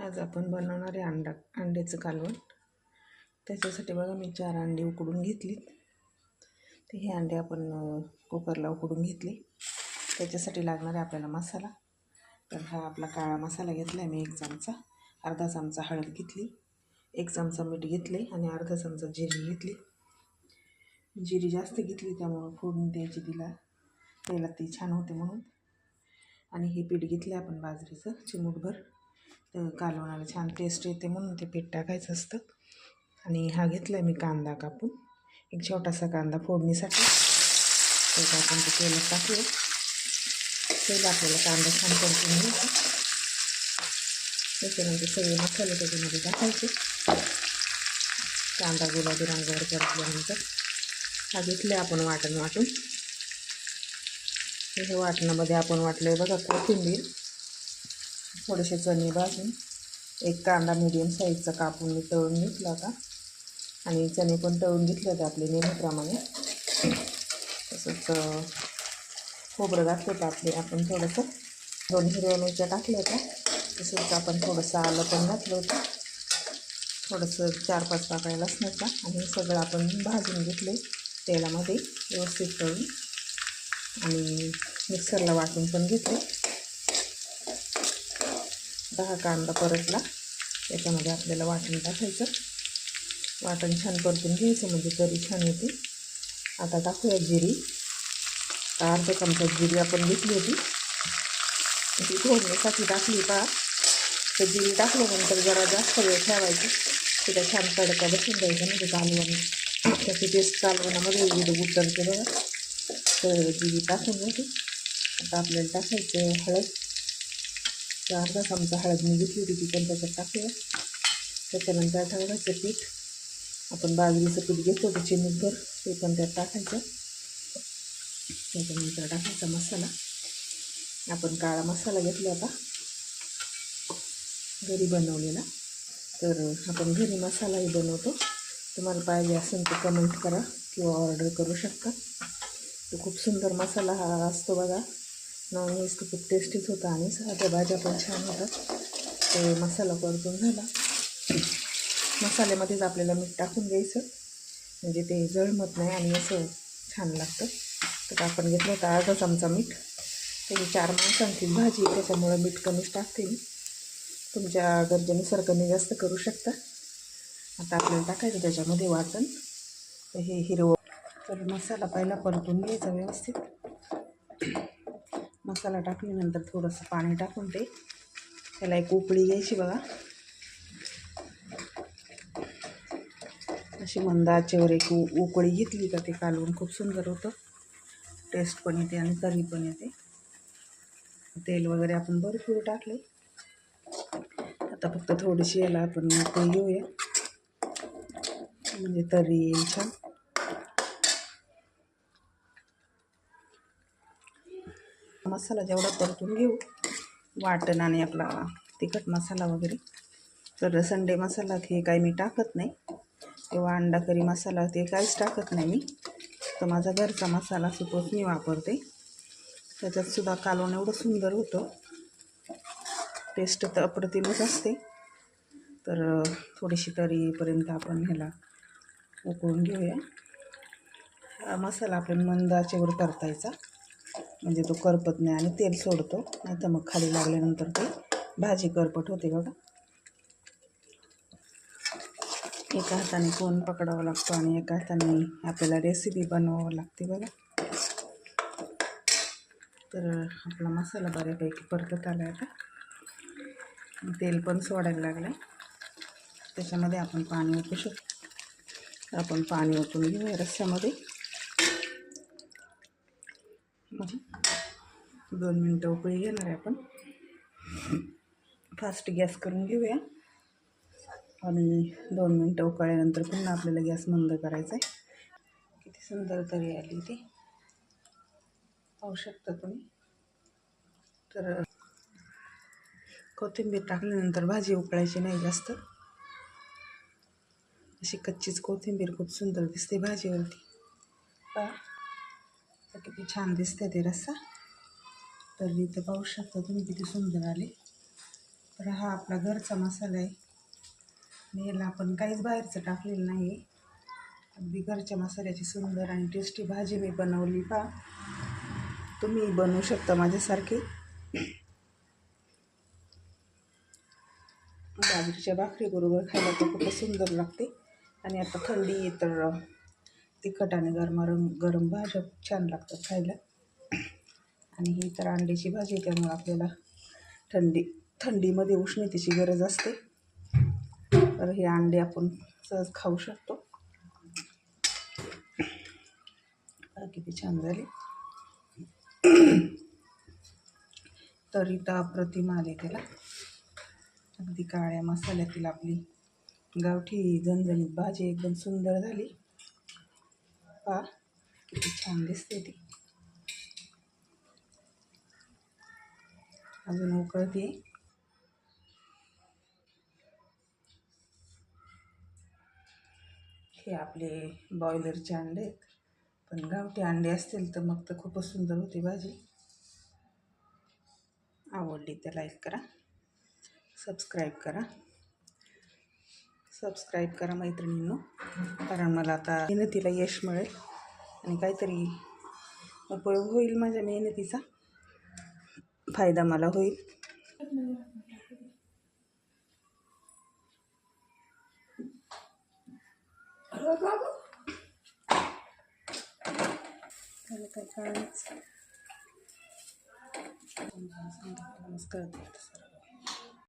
आज आपण बनवणार आहे अंड्याचं कालवण. त्याच्यासाठी बघा मी 4 अंडी उकडून घेतली. तर हे अंडे आपण कुकरला उकडून घेतली. त्याच्यासाठी लागणार आहे आपल्याला मसाला. तर हा आपला काळा मसाला घेतला आहे मी 1 चमचा, अर्धा चमचा हळद घेतली, 1 चमचा मीठ घेतले आणि अर्धा चमचा जिरी घेतली. जिरी जास्त घेतली त्यामुळे फोडणी द्यायची तिला, तेलात ती छान होते म्हणून. आणि हे पीठ घेतले आपण बाजरीचं चिमूटभर, तर कालवणाला छान टेस्ट येते म्हणून ते पीठ टाकायचं असतं. आणि हा घेतला आहे मी कांदा कापून, एक छोटासा कांदा फोडणीसाठी. तर आपण ते तेलात टाकूया. तेल आपल्याला कांदा छान परतून घ्यायचा. त्याच्यानंतर सगळे मसाले त्याच्यामध्ये टाकायचे. कांदा गुलाबी रंगावर परतल्यानंतर हा घेतले आपण वाटून. हे वाटणामध्ये आपण वाटले बघा कोथिंबीर, थोडेसे चणे भाजून, एक कांदा मीडियम साईजचा कापून मी तळून घेतला होता आणि चणे पण तळून घेतले होते आपले नेहमीप्रमाणे. तसंच खोबरं घातलं होतं आपण थोडंसं, 2 हिरव्या मिरच्या टाकल्या होत्या. तसंच आपण थोडंसं आलं पण घातलं होतं, थोडंसं 4-5 पाकळ्या लसणाचा. आणि सगळं आपण भाजून घेतले तेलामध्ये व्यवस्थित तळून आणि मिक्सरला वाटून पण घेतले. हा कांदा परतला, त्याच्यामध्ये आपल्याला वाटण टाकायचं. वाटण छान परतून घ्यायचं म्हणजे तरी छान येते. आता टाकूया जिरी, अर्धा चमचा जिरी आपण घेतली होती, ती फोडणीसाठी टाकली पहा. तर जिरी टाकल्यानंतर जरा जास्त वेळ ठेवायची, तिला छान तडका बसून द्यायचा म्हणजे कालवण त्याची टेस्ट कालवणामध्ये उतरते बघा. तर जिरी टाकून घ्यायची. आता आपल्याला टाकायचं हळद, तर अर्धा चमचा हळद मी घेतली होती ती पण त्याच्यात टाकूया. त्याच्यानंतर ठेवायचं पीठ, आपण बाजरीचं पीठ घेतो होतं चिमूटभर, ते पण त्यात टाकायचं. त्याच्यानंतर टाकायचा मसाला. आपण काळा मसाला घेतला होता घरी बनवलेला, तर आपण घरी मसालाही बनवतो. तुम्हाला पाहिजे असेल तर कमेंट करा किंवा ऑर्डर करू शकता. तो खूप सुंदर मसाला हा असतो बघा. नॉनव्हेज तर खूप टेस्टीच होता आणि साध्या भाज्या पण छान होतात. तर मसाला परतून झाला. मसाल्यामध्येच आपल्याला मीठ टाकून घ्यायचं म्हणजे ते जळमत नाही आणि असं छान लागतं. तर आपण घेतलं होतं अर्धा चमचा मीठ. त्याची 4 माणसांची भाजी, त्याच्यामुळे मीठ कमीच टाकते मी. तुमच्या गरजेनुसार कमी जास्त करू शकता. आता आपल्याला टाकायचं त्याच्यामध्ये वाटण, तर हे हिरवं. तर मसाला पहिला परतून घ्यायचा व्यवस्थित. मसाला टाकल्यानंतर थोडंसं पाणी टाकून त्याला एक उकळी घ्यायची बघा. अशी मंद आचेवर एक उकळी घेतली का ते कालवण खूप सुंदर होतं, टेस्ट पण येते आणि तरी पण येते. तेल वगैरे आपण भरपूर टाकले. आता फक्त थोडीशी याला आपण उकळी घेऊया म्हणजे तरी येईल छान. मसाला जेवढा परतून घेऊ, वाटण आणि आपला तिखट मसाला वगैरे, तर संडे मसाला हे काही मी टाकत नाही किंवा अंडा करी मसाला ते काहीच टाकत नाही मी. तर माझा घरचा मसाला सुपच मी वापरते. त्याच्यातसुद्धा कालवण एवढं सुंदर होतं, टेस्ट तर अप्रतिमच असते. तर थोडीशी तरीपर्यंत आपण ह्याला उकळून घेऊया. हा मसाला आपण मंद आचेवर परतायचा म्हणजे तो करपत नाही आणि तेल सोडतो, नाही तर मग खाली लागल्यानंतर ते भाजी करपट होते बघा. एका हाताने फोन पकडावा लागतो आणि एका हाताने आपल्याला रेसिपी बनवावं लागते बघा. तर आपला मसाला बऱ्यापैकी परतत आला आहे. आता तेल पण सोडायला लागलं आहे. त्याच्यामध्ये आपण पाणी ओतू शकतो. आपण पाणी ओतून घेऊया रस्स्यामध्ये. 2 मिनटं उकळी घेणार आहे आपण. फास्ट गॅस करून घेऊया आणि 2 मिनटं उकळल्यानंतर पुन्हा आपल्याला गॅस मंद करायचा आहे. किती सुंदर तरी आली ती, पाहू शकता तुम्ही. तर कोथिंबीर टाकल्यानंतर भाजी उकळायची नाही जास्त, अशी कच्चीच कोथिंबीर खूप सुंदर दिसते भाजीवरती. पहा किती छान दिसते ते रस्सा. तर इथं पाहू शकता तुम्ही किती सुंदर आले. तर हा आपला घरचा मसाला आहे. आणि याला आपण काहीच बाहेरचं टाकलेलं नाही. अगदी घरच्या मसाल्याची सुंदर आणि टेस्टी भाजी मी बनवली. तुम्ही बनवू शकता माझ्यासारखी. बाजरीच्या भाकरीबरोबर खायला तर खूपच सुंदर लागते. आणि आता थंडी आहे तर तिखट आणि गरमागरम गरम भाज्या छान लागतात खायला. आणि ही तर अंड्याची भाजी आहे, त्यामुळे आपल्याला थंडीमध्ये उष्णतेची गरज असते. तर हे अंडे आपण सहज खाऊ शकतो. किती छान झाले. तर इथं अप्रतिम आले त्याला. अगदी काळ्या मसाल्यातील आपली गावठी झणझणीत भाजी एकदम सुंदर झाली. किती छान दिसते ती. अजून उकळते. हे आपले बॉयलरचे अंडे आहेत, पण गावठी अंडे असतील तर मग तर खूपच सुंदर होती भाजी. आवडली तर लाईक करा, सबस्क्राईब करा मैत्रिणींनो. कारण मला आता मेहनतीला यश मिळेल आणि काहीतरी उपयोग होईल. माझ्या मेहनतीचा फायदा मला होईल. नमस्कार.